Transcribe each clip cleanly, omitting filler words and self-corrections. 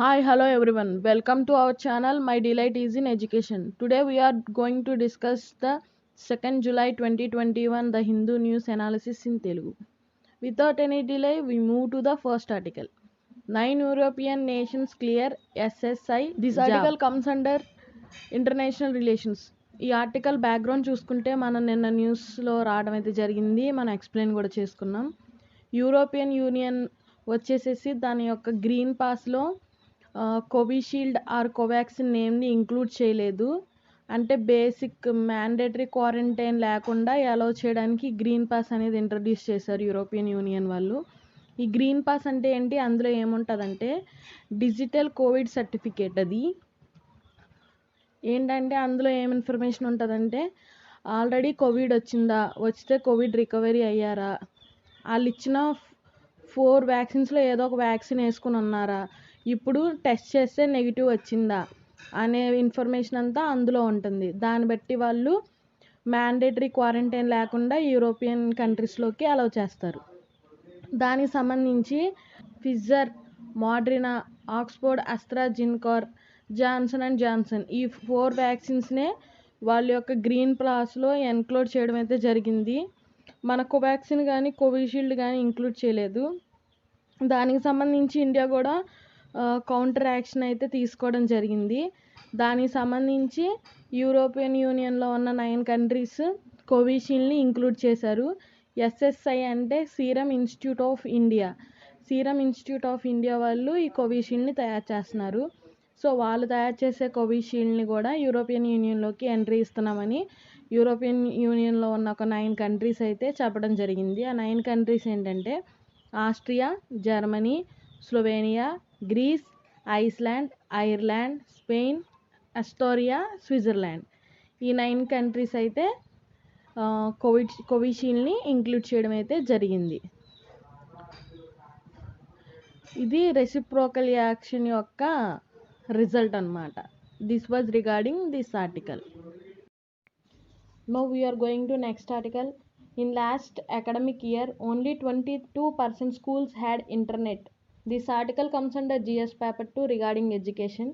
Hi, hello everyone. Welcome to our channel. My delight is in education. Today we are going to discuss the 2nd July 2021 the Hindu news analysis in Telugu. Without any delay, we move to the first article. 9 European nations clear SSI. This article comes under international relations. ఈ article background చూసుకుంటే మనం నిన్న న్యూస్లో రావడం అయితే జరిగింది. మనం explain కూడా చేసుకున్నాం. యూరోపియన్ యూనియన్ వచ్చేసేసి దాని యొక్క గ్రీన్ పాస్లో కోవిషీల్డ్ ఆర్ కోవాక్సిన్ నేమ్ని ఇంక్లూడ్ చేయలేదు. అంటే బేసిక్ మ్యాండేటరీ క్వారంటైన్ లేకుండా అలౌ చేయడానికి గ్రీన్ పాస్ అనేది ఇంట్రడ్యూస్ చేశారు యూరోపియన్ యూనియన్ వాళ్ళు. ఈ గ్రీన్ పాస్ అంటే ఏంటి, అందులో ఏముంటుందంటే డిజిటల్ కోవిడ్ సర్టిఫికేట్. అది ఏంటంటే అందులో ఏం ఇన్ఫర్మేషన్ ఉంటుందంటే ఆల్రెడీ కోవిడ్ వచ్చిందా, వస్తే కోవిడ్ రికవరీ అయ్యారా, వాళ్ళు ఇచ్చిన 4 వ్యాక్సిన్స్లో ఏదో ఒక వ్యాక్సిన్ వేసుకుని ఉన్నారా, ఇప్పుడు టెస్ట్ చేస్తే నెగిటివ్ వచ్చిందా అనే ఇన్ఫర్మేషన్ అంతా అందులో ఉంటుంది. దాన్ని బట్టి వాళ్ళు మ్యాండేటరీ క్వారంటైన్ లేకుండా యూరోపియన్ కంట్రీస్లోకి అలౌ చేస్తారు. దానికి సంబంధించి Pfizer, Moderna, Oxford AstraZeneca, Johnson and Johnson ఈ 4 వ్యాక్సిన్స్నే వాళ్ళ యొక్క గ్రీన్ పాస్లో ఎన్క్లూడ్ చేయడం అయితే జరిగింది. మన కోవాక్సిన్ కానీ కోవిషీల్డ్ కానీ ఇంక్లూడ్ చేయలేదు. దానికి సంబంధించి ఇండియా కూడా కౌంటర్ యాక్షన్ అయితే తీసుకోవడం జరిగింది. దానికి సంబంధించి యూరోపియన్ యూనియన్లో ఉన్న 9 కంట్రీస్ కోవిషీల్డ్ని ఇంక్లూడ్ చేశారు. ఎస్ఎస్ఐ అంటే serum institute of India. Serum institute of India వాళ్ళు ఈ కోవిషీల్డ్ని తయారు చేస్తున్నారు. సో వాళ్ళు తయారు చేసే కోవిషీల్డ్ని కూడా యూరోపియన్ యూనియన్లోకి ఎంట్రీ ఇస్తున్నామని యూరోపియన్ యూనియన్లో ఉన్న ఒక 9 కంట్రీస్ అయితే చెప్పడం జరిగింది. ఆ 9 కంట్రీస్ ఏంటంటే Austria, Germany, Slovenia, Greece, Iceland, Ireland, Spain, Estonia, Switzerland. ఈ 9 కంట్రీస్ అయితే కోవిషీల్డ్ని ఇంక్లూడ్ చేయడం అయితే జరిగింది. ఇది రెసిప్రోకల్ యాక్షన్ యొక్క రిజల్ట్ అన్నమాట. This was regarding this article. Now we are going to next article. In last academic year, only 22% schools had internet. This article comes under GS paper 2 regarding education.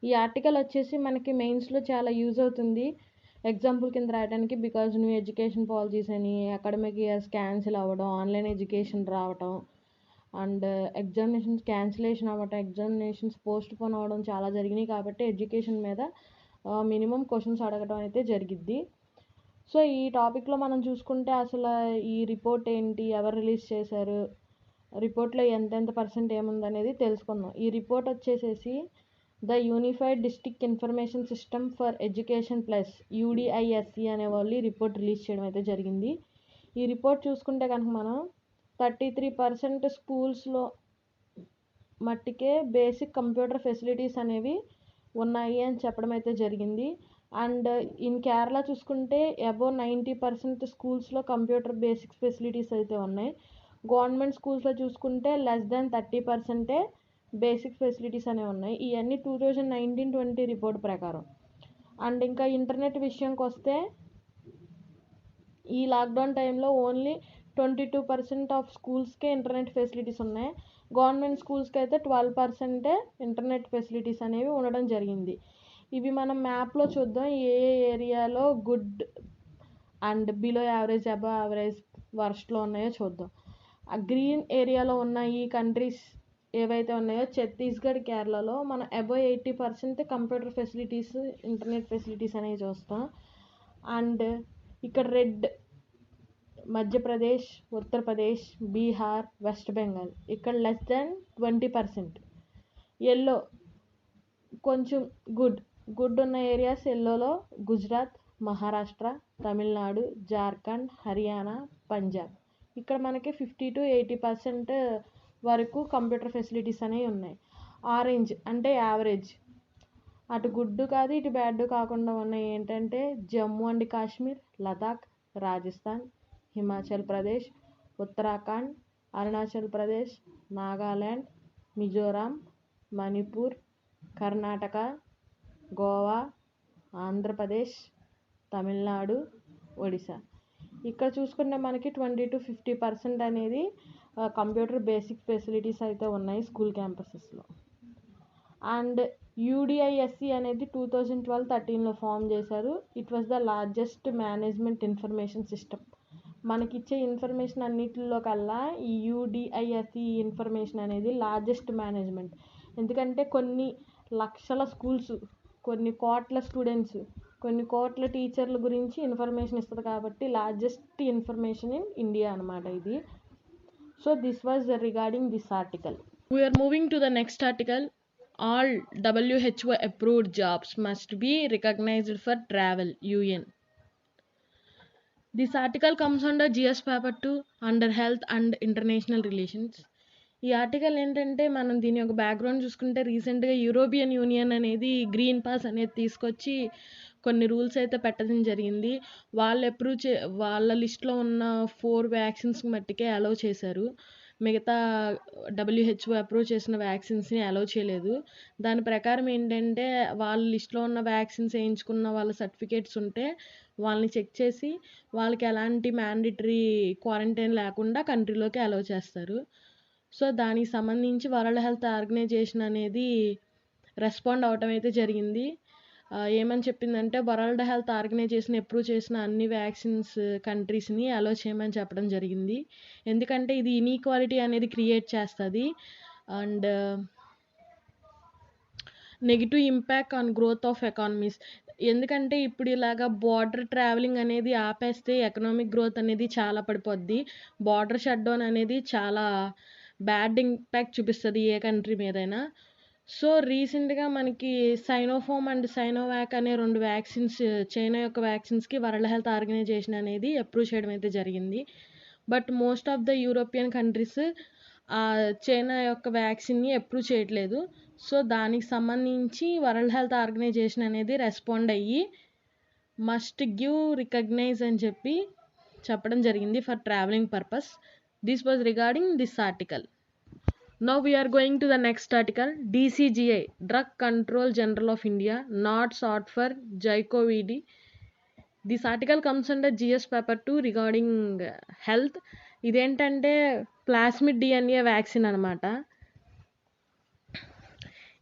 ఈ article వచ్చేసి మనకి మెయిన్స్లో చాలా use అవుతుంది example కింద రాయడానికి. Because new education policies అని, academic years cancel అవ్వడం, ఆన్లైన్ ఎడ్యుకేషన్ రావడం, అండ్ ఎగ్జామినేషన్స్ క్యాన్సిలేషన్ అవ్వడం, ఎగ్జామినేషన్స్ పోస్ట్ పోన్ అవ్వడం చాలా జరిగినాయి. కాబట్టి ఎడ్యుకేషన్ మీద మినిమం క్వశ్చన్స్ అడగడం అయితే జరిగిద్ది. సో ఈ టాపిక్లో మనం చూసుకుంటే అసలు ఈ రిపోర్ట్ ఏంటి, ఎవరు రిలీజ్ చేశారు, రిపోర్ట్లో ఎంతెంత పర్సెంట్ ఏముందనేది తెలుసుకుందాం. ఈ రిపోర్ట్ వచ్చేసేసి the unified district information system for education plus UDISE అనే వాళ్ళు ఈ రిపోర్ట్ రిలీజ్ చేయడం అయితే జరిగింది. ఈ రిపోర్ట్ చూసుకుంటే కనుక మనం 33% స్కూల్స్లో మట్టికే బేసిక్ కంప్యూటర్ ఫెసిలిటీస్ అనేవి ఉన్నాయి అని చెప్పడం అయితే జరిగింది. అండ్ ఇన్ కేరళ చూసుకుంటే అబోవ్ 90% స్కూల్స్లో కంప్యూటర్ బేసిక్ ఫెసిలిటీస్ అయితే ఉన్నాయి. గవర్నమెంట్ స్కూల్స్లో చూసుకుంటే లెస్ దాన్ 30% బేసిక్ ఫెసిలిటీస్ అనేవి ఉన్నాయి. ఇవన్నీ 2019-20 రిపోర్ట్ ప్రకారం. అండ్ ఇంకా ఇంటర్నెట్ విషయంకి వస్తే ఈ లాక్డౌన్ టైంలో ఓన్లీ 22% ఆఫ్ స్కూల్స్కే ఇంటర్నెట్ ఫెసిలిటీస్ ఉన్నాయి. గవర్నమెంట్ స్కూల్స్కి అయితే 12% ఇంటర్నెట్ ఫెసిలిటీస్ అనేవి ఉండడం జరిగింది. ఇవి మనం మ్యాప్లో చూద్దాం ఏ ఏరియాలో good and below average, above average, వర్స్ట్లో ఉన్నాయో చూద్దాం. ఆ గ్రీన్ ఏరియాలో ఉన్న ఈ కంట్రీస్ ఏవైతే ఉన్నాయో ఛత్తీస్గఢ్, కేరళలో మనం above 80% computer facilities, internet facilities అనేవి చూస్తాం. అండ్ ఇక్కడ రెడ్ మధ్యప్రదేశ్, ఉత్తరప్రదేశ్, బీహార్, వెస్ట్ బెంగాల్ ఇక్కడ లెస్ దాన్ 20%. ఎల్లో కొంచెం గుడ్ ఉన్న ఏరియాస్ ఎల్లోలో గుజరాత్, మహారాష్ట్ర, తమిళనాడు, జార్ఖండ్, హర్యానా, పంజాబ్. ఇక్కడ మనకి 50 to 80% వరకు కంప్యూటర్ ఫెసిలిటీస్ అనేవి ఉన్నాయి. ఆరెంజ్ అంటే యావరేజ్, అటు గుడ్ కాదు ఇటు బ్యాడ్ కాకుండా ఉన్నాయి ఏంటంటే జమ్మూ అండ్ కాశ్మీర్, లదాఖ్, రాజస్థాన్, హిమాచల్ ప్రదేశ్, ఉత్తరాఖండ్, అరుణాచల్ ప్రదేశ్, నాగాల్యాండ్, మిజోరాం, మణిపూర్, కర్ణాటక, గోవా, ఆంధ్రప్రదేశ్, తమిళనాడు, ఒడిశా. ఇక్కడ చూసుకుంటే మనకి 20 to 50% అనేది కంప్యూటర్ బేసిక్ ఫెసిలిటీస్ అయితే ఉన్నాయి స్కూల్ క్యాంపసెస్లో. అండ్ యూడిఐఎస్సి అనేది 2012-13లో ఫామ్ చేశారు. It was the largest management information system. మనకిచ్చే ఇన్ఫర్మేషన్ అన్నిటిలో కల్లా ఈ యూడిఐఎస్సి ఇన్ఫర్మేషన్ అనేది లార్జెస్ట్ మేనేజ్మెంట్. ఎందుకంటే కొన్ని లక్షల స్కూల్స్, కొన్ని కోట్ల స్టూడెంట్స్, కొన్ని కోట్ల టీచర్ల గురించి ఇన్ఫర్మేషన్ ఇస్తుంది కాబట్టి లార్జెస్ట్ ఇన్ఫర్మేషన్ ఇన్ ఇండియా అనమాట ఇది. So this was regarding this article. We're moving to the next article. All WHO approved jobs must be recognized for travel, UN. This article comes under GS paper 2 under health and international relations. ఈ article ఏంటంటే మనం దీని యొక్క background చూసుకుంటే రీసెంట్గా European union అనేది green pass అనేది తీసుకొచ్చి కొన్ని రూల్స్ అయితే పెట్టడం జరిగింది. వాళ్ళ లిస్ట్లో ఉన్న 4 వ్యాక్సిన్స్ మట్టికే అలౌ చేశారు. మిగతా WHO అప్రూవ్ చేసిన వ్యాక్సిన్స్ని అలౌ చేయలేదు. దాని ప్రకారం ఏంటంటే వాళ్ళ లిస్ట్లో ఉన్న వ్యాక్సిన్స్ వేయించుకున్న వాళ్ళ సర్టిఫికేట్స్ ఉంటే వాళ్ళని చెక్ చేసి వాళ్ళకి ఎలాంటి మ్యాండేటరీ క్వారంటైన్ లేకుండా కంట్రీలోకి అలౌ చేస్తారు. సో దానికి సంబంధించి వరల్డ్ హెల్త్ ఆర్గనైజేషన్ అనేది రెస్పాండ్ అవటం అయితే జరిగింది. ఏమని చెప్పిందంటే వరల్డ్ హెల్త్ ఆర్గనైజేషన్ అప్రూవ్ చేసిన అన్ని వ్యాక్సిన్స్ కంట్రీస్ని అలో చేయమని చెప్పడం జరిగింది. ఎందుకంటే ఇది ఇన్ఈక్వాలిటీ అనేది క్రియేట్ చేస్తుంది and negative impact on growth of economies. ఎందుకంటే ఇప్పుడు ఇలాగా బార్డర్ ట్రావెలింగ్ అనేది ఆపేస్తే ఎకనామిక్ గ్రోత్ అనేది చాలా పడిపోద్ది. బార్డర్ షట్ డౌన్ అనేది చాలా బ్యాడ్ ఇంపాక్ట్ చూపిస్తుంది ఏ కంట్రీ మీదైనా. సో రీసెంట్గా మనకి సైనోఫార్మ్ అండ్ సైనోవాక్ అనే 2 వ్యాక్సిన్స్, చైనా యొక్క వ్యాక్సిన్స్కి వరల్డ్ హెల్త్ ఆర్గనైజేషన్ అనేది అప్రూవ్ చేయడం అయితే జరిగింది. But most of the European countries China యొక్క వ్యాక్సిన్ని అప్రూవ్ చేయట్లేదు. సో దానికి సంబంధించి వరల్డ్ హెల్త్ ఆర్గనైజేషన్ అనేది రెస్పాండ్ అయ్యి మస్ట్ గివ్ రికగ్నైజ్ అని చెప్పడం జరిగింది for travelling purpose. This was regarding this article. Now we are going to the next article. DCGI, Drug Control General of India, not sought for Zycovir. This article comes under GS paper 2 regarding health. ఇదేంటంటే plasmid DNA vaccine అనమాట.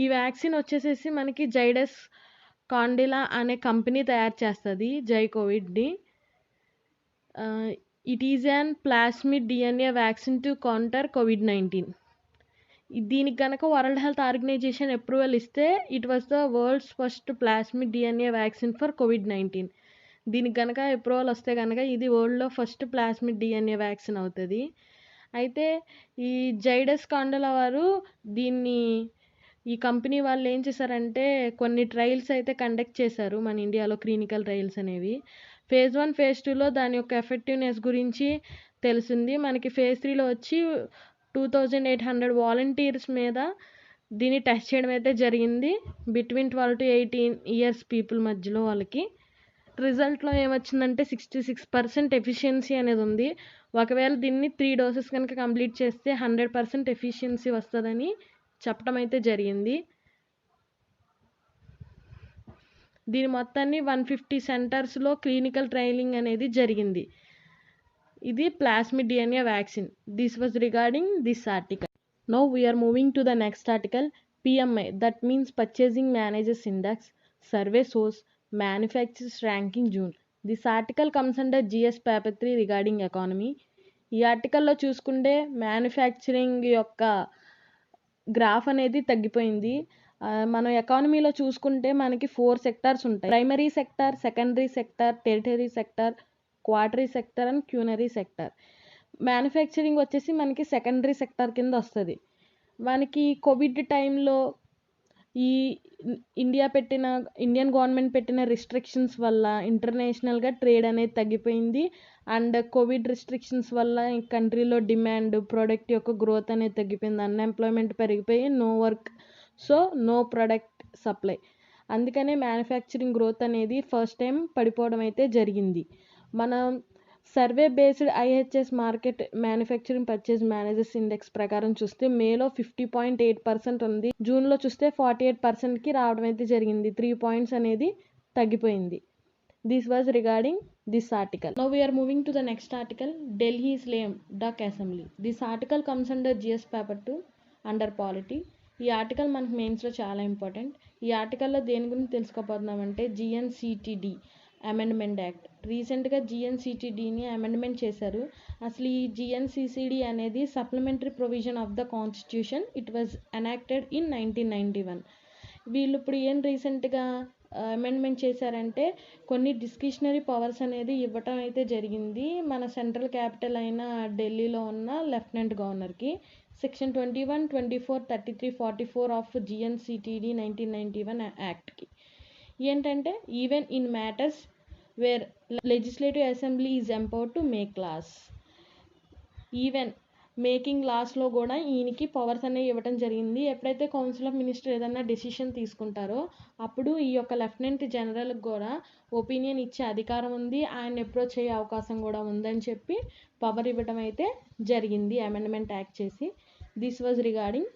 ఈ vaccine వచ్చేసేసి మనకి జైడస్ కాండిలా అనే company తయారు చేస్తుంది జైకోవిడ్ని. It is an plasmid DNA vaccine to counter COVID-19. దీనికి కనుక వరల్డ్ హెల్త్ ఆర్గనైజేషన్ అప్రూవల్ ఇస్తే it was the world's first plasmid DNA vaccine for COVID-19. దీనికి కనుక అప్రూవల్ వస్తే కనుక ఇది వరల్డ్లో ఫస్ట్ ప్లాస్మిడ్ DNA వ్యాక్సిన్ అవుతుంది. అయితే ఈ జైడస్ కాండలా వారు ఈ కంపెనీ వాళ్ళు ఏం చేశారంటే కొన్ని ట్రయల్స్ అయితే కండక్ట్ చేశారు మన ఇండియాలో, క్లినికల్ ట్రయల్స్ అనేవి. phase 1, phase 2లో దాని యొక్క ఎఫెక్టివ్నెస్ గురించి తెలిసింది. మనకి phase 3లో వచ్చి 2800 వాలంటీర్స్ మీద దీన్ని టెస్ట్ చేయడం అయితే జరిగింది బిట్వీన్ 12 to 18 years పీపుల్ మధ్యలో వాళ్ళకి. రిజల్ట్లో ఏమొచ్చిందంటే 66% ఎఫిషియన్సీ అనేది ఉంది. ఒకవేళ దీన్ని 3 doses కనుక కంప్లీట్ చేస్తే 100% ఎఫిషియన్సీ వస్తుందని చెప్పడం అయితే జరిగింది. దీని మొత్తాన్ని 150 సెంటర్స్లో క్లినికల్ ట్రయలింగ్ అనేది జరిగింది. ఇది plasmid DNA vaccine. This was regarding this article. Now we're moving to the next article. PMI, that means purchasing managers index, survey source manufacturers ranking June. This article comes under GS paper 3 regarding economy. ఈ ఆర్టికల్లో చూసుకుంటే manufacturing యొక్క graph అనేది తగ్గిపోయింది. మనం ఎకానమీలో చూసుకుంటే మనకి 4 సెక్టార్స్ ఉంటాయి. Primary sector, secondary sector, tertiary sector, quaternary sector and quinary sector. Manufacturing వచ్చేసి మనకి సెకండరీ సెక్టార్ కింద వస్తుంది. మనకి కోవిడ్ టైంలో ఈ ఇండియన్ గవర్నమెంట్ పెట్టిన రిస్ట్రిక్షన్స్ వల్ల ఇంటర్నేషనల్గా ట్రేడ్ అనేది తగ్గిపోయింది. అండ్ కోవిడ్ రిస్ట్రిక్షన్స్ వల్ల ఈ కంట్రీలో డిమాండ్, ప్రోడక్ట్ యొక్క గ్రోత్ అనేది తగ్గిపోయింది. అన్ఎంప్లాయ్మెంట్ పెరిగిపోయి no work, so no product supply. అందుకనే మ్యానుఫ్యాక్చరింగ్ గ్రోత్ అనేది ఫస్ట్ టైం పడిపోవడం అయితే జరిగింది. మనం survey based IHS market manufacturing purchase managers index ప్రకారం చూస్తే మేలో 50.8% ఉంది. జూన్లో చూస్తే 48%కి రావడం అయితే జరిగింది. 3 points అనేది తగ్గిపోయింది. This was regarding this article. Now we're moving to the next article. Delhi is lame, duck assembly. This article comes under GS paper 2 under polity. ఈ ఆర్టికల్ మనకు మెయిన్స్లో చాలా ఇంపార్టెంట్. ఈ ఆర్టికల్లో దేని గురించి తెలుసుకోబోతున్నామంటే జిఎన్సిటిడి అమెండ్మెంట్ యాక్ట్. రీసెంట్గా జిఎన్సిటిడిని అమెండ్మెంట్ చేశారు. అసలు ఈ జిఎన్సిసిడి అనేది supplementary provision of the constitution. It was enacted in 1991. వీళ్ళు ఇప్పుడు ఏం రీసెంట్గా అమెండ్మెంట్ చేశారంటే కొన్ని డిస్క్రిషనరీ పవర్స్ అనేది ఇవ్వటం అయితే జరిగింది మన సెంట్రల్ క్యాపిటల్ అయిన ఢిల్లీలో ఉన్న లెఫ్టినెంట్ గవర్నర్కి. సెక్షన్ 21, 24, 33, 44 ఆఫ్ జిఎన్సిటిడి 1991 యాక్ట్కి ఏంటంటే even in matters where legislative assembly is empowered to make laws. Even making లాస్లో కూడా ఈయనకి పవర్స్ అనేవి ఇవ్వడం జరిగింది. ఎప్పుడైతే కౌన్సిల్ ఆఫ్ మినిస్టర్ ఏదైనా డెసిషన్ తీసుకుంటారో అప్పుడు ఈ యొక్క లెఫ్టినెంట్ జనరల్కి కూడా ఒపీనియన్ ఇచ్చే అధికారం ఉంది, ఆయన అప్రోచ్ అయ్యే అవకాశం కూడా ఉందని చెప్పి పవర్ ఇవ్వడం అయితే జరిగింది అమెండ్మెంట్ యాక్ట్ చేసి. This was regarding